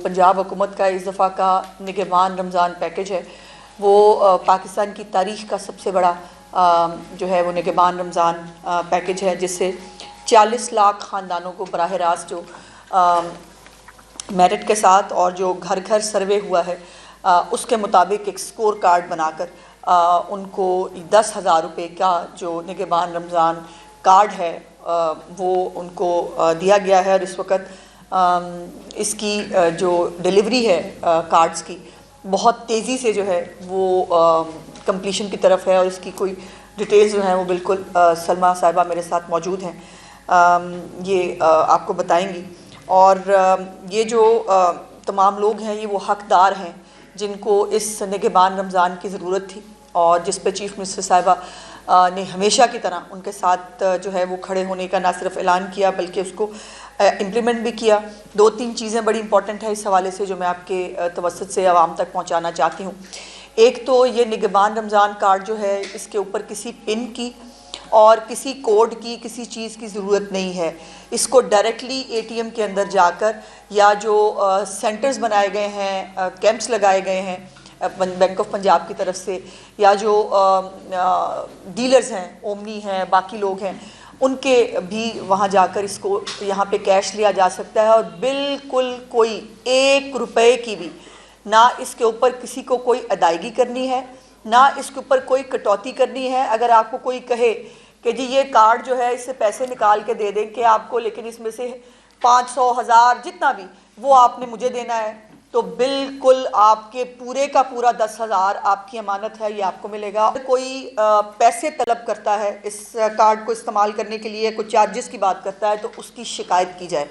पंजाब हुकूमत का इस दफ़ा का निगहबान रमज़ान पैकेज है वो पाकिस्तान की तारीख़ का सबसे बड़ा जो है वो निगहबान रमज़ान पैकेज है, जिससे 40 लाख ख़ानदानों को बराह रास्त जो मेरिट के साथ और जो घर घर सर्वे हुआ है उसके मुताबिक एक स्कोर कार्ड बनाकर उनको 10,000 रुपये का जो निगहबान रमज़ान कार्ड है वो उनको दिया गया है। और इस वक्त इसकी जो डिलीवरी है कार्ड्स की बहुत तेज़ी से जो है वो कंप्लीशन की तरफ है, और इसकी कोई डिटेल्स जो हैं वो बिल्कुल सलमा साहिबा मेरे साथ मौजूद हैं, ये आपको बताएंगी। और ये जो तमाम लोग हैं ये वो हकदार हैं जिनको इस निगहबान रमज़ान की ज़रूरत थी, और जिस पे चीफ़ मिनिस्टर साहिबा ने हमेशा की तरह उनके साथ जो है वो खड़े होने का ना सिर्फ ऐलान किया बल्कि उसको इम्प्लीमेंट भी किया। 2-3 चीज़ें बड़ी इंपॉर्टेंट है इस हवाले से जो मैं आपके तवस्सुत से आवाम तक पहुँचाना चाहती हूँ। एक तो ये निगहबान रमज़ान कार्ड जो है इसके ऊपर किसी पिन की और किसी कोड की किसी चीज़ की ज़रूरत नहीं है। इसको डायरेक्टली ATM के अंदर जाकर या जो सेंटर्स बनाए गए हैं, कैंप्स लगाए गए हैं बैंक ऑफ पंजाब की तरफ से, या जो डीलर्स हैं, ओमनी हैं, बाकी लोग हैं, उनके भी वहाँ जाकर इसको यहाँ पे कैश लिया जा सकता है। और बिल्कुल कोई 1 रुपये की भी ना इसके ऊपर किसी को कोई अदायगी करनी है, ना इसके ऊपर कोई कटौती करनी है। अगर आपको कोई कहे कि जी ये कार्ड जो है इससे पैसे निकाल के दे दें कि आपको, लेकिन इसमें से 500, 1000 जितना भी वो आपने मुझे देना है, तो बिल्कुल आपके पूरे का पूरा 10,000 आपकी अमानत है, ये आपको मिलेगा। कोई पैसे तलब करता है इस कार्ड को इस्तेमाल करने के लिए, कोई चार्जेस की बात करता है, तो उसकी शिकायत की जाए,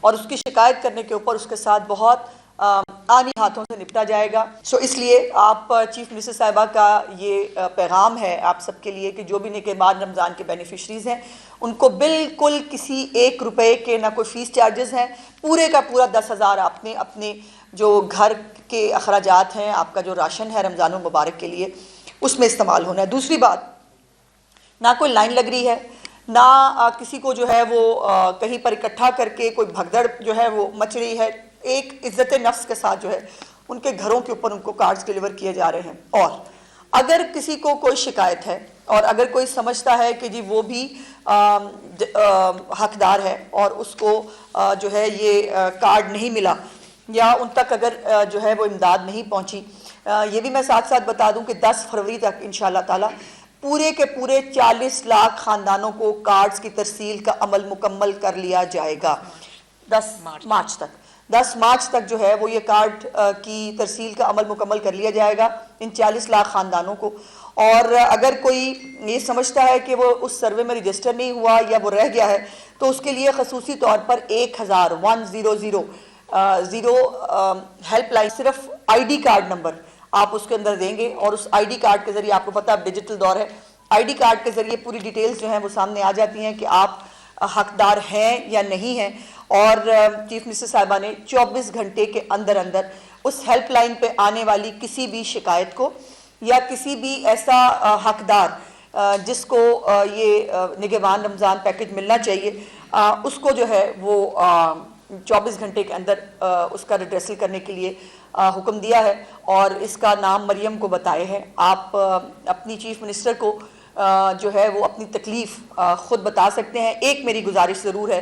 और उसकी शिकायत करने के ऊपर उसके साथ बहुत आनी हाथों से निपटा जाएगा। सो इसलिए आप चीफ मिनिस्टर साहिबा का ये पैगाम है आप सबके लिए कि जो भी निगहबान रमज़ान के बेनिफिशरीज़ हैं उनको बिल्कुल किसी 1 रुपये के ना कोई फ़ीस चार्जेस हैं, पूरे का पूरा 10,000 आपने अपने जो घर के अखराजात हैं, आपका जो राशन है रमज़ान मुबारक के लिए, उसमें इस्तेमाल होना है। दूसरी बात, ना कोई लाइन लग रही है, ना किसी को जो है वो कहीं पर इकट्ठा करके कोई भगदड़ जो है वो मच रही है। एक इज़्ज़त नफ्स के साथ जो है उनके घरों के ऊपर उनको कार्ड्स डिलीवर किए जा रहे हैं। और अगर किसी को कोई शिकायत है और अगर कोई समझता है कि जी वो भी हकदार है और उसको जो है ये कार्ड नहीं मिला या उन तक अगर जो है वो इमदाद नहीं पहुंची, ये भी मैं साथ साथ बता दूं कि 10 फरवरी तक इंशाअल्लाह ताला पूरे के पूरे 40 लाख ख़ानदानों को कार्ड्स की तरसील का अमल मुकम्मल कर लिया जाएगा। 10 मार्च तक जो है वो ये कार्ड की तरसील का अमल मुकम्मल कर लिया जाएगा इन 40 लाख ख़ानदानों को। और अगर कोई ये समझता है कि वो उस सर्वे में रजिस्टर नहीं हुआ या वो रह गया है, तो उसके लिए खसूसी तौर पर 1,100 हेल्पलाइन, सिर्फ ID कार्ड नंबर आप उसके अंदर देंगे और उस ID कार्ड के ज़रिए, आपको पता है डिजिटल दौर है, ID कार्ड के ज़रिए पूरी डिटेल्स जो हैं वो सामने आ जाती हैं कि आप हकदार हैं या नहीं हैं। और चीफ मिनिस्टर साहिबा ने 24 घंटे के अंदर अंदर उस हेल्पलाइन पे आने वाली किसी भी शिकायत को या किसी भी ऐसा हकदार जिसको ये निगहबान रमज़ान पैकेज मिलना चाहिए, उसको जो है वो 24 घंटे के अंदर उसका रिड्रेसल करने के लिए हुक्म दिया है। और इसका नाम मरियम को बताए हैं। आप अपनी चीफ मिनिस्टर को जो है वो अपनी तकलीफ़ ख़ुद बता सकते हैं। एक मेरी गुजारिश ज़रूर है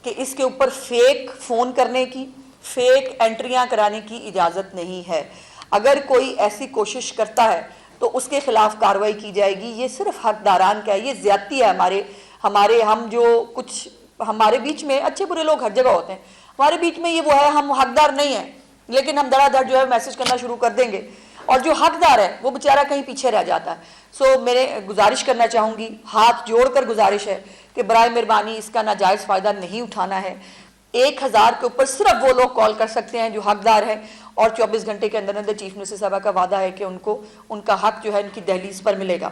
कि इसके ऊपर फेक फ़ोन करने की, फेक एंट्रियां कराने की इजाज़त नहीं है। अगर कोई ऐसी कोशिश करता है तो उसके ख़िलाफ़ कार्रवाई की जाएगी। ये सिर्फ हकदारान का है, ये ज़्यादती है। हमारे हम जो कुछ हमारे बीच में अच्छे बुरे लोग हर जगह होते हैं, हमारे बीच में ये वो है, हम हकदार नहीं हैं लेकिन हम धड़ाधड़ जो है मैसेज करना शुरू कर देंगे और जो हकदार है वो बेचारा कहीं पीछे रह जाता है। सो मेरे गुजारिश करना चाहूँगी, हाथ जोड़कर गुजारिश है कि बराए मेहरबानी इसका नाजायज़ फ़ायदा नहीं उठाना है। 1,000 के ऊपर सिर्फ वो लोग कॉल कर सकते हैं जो हकदार हैं, और 24 घंटे के अंदर अंदर चीफ मिनिस्टर साहबा का वादा है कि उनको उनका हक जो है इनकी दहलीज पर मिलेगा।